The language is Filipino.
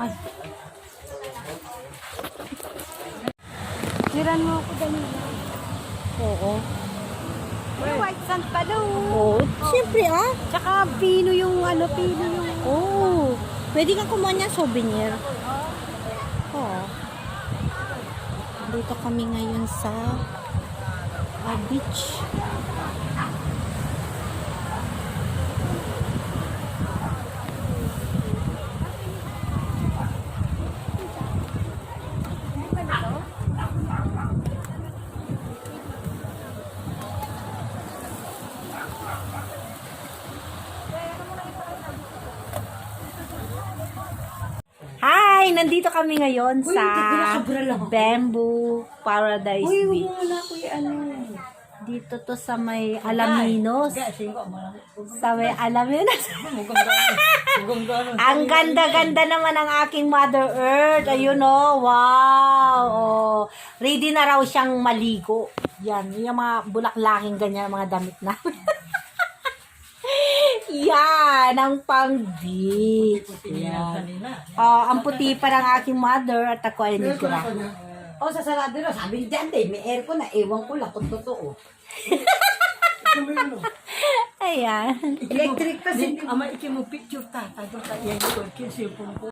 Ay. Hiran mo ako dali. Oo. May white sand pala Oo. Siyempre Tsaka pino yung pino yung... Oo. Pwede kang kumuha niya souvenir. Oo. Dito kami ngayon sa beach. Hi! Nandito kami ngayon sa Bamboo Paradise Beach. Dito to sa may Alaminos. Sa may Alaminos. Ang ganda-ganda naman ang aking Mother Earth. Ayun oh, wow. Oh. Ready na raw siyang maligo. Yan, yung mga bulaklaking ganyan, mga damit na. Yan, ang pang-beach. Yan. Ang puti pa ng aking mother at ako ay negra. Sa sarado na, sabi niya dyan, may aircon na, ewan ko lang kung totoo. Ayan. Electric kasi. Ama iki mo picture ta, tayo ta iya ko kinsi po ko.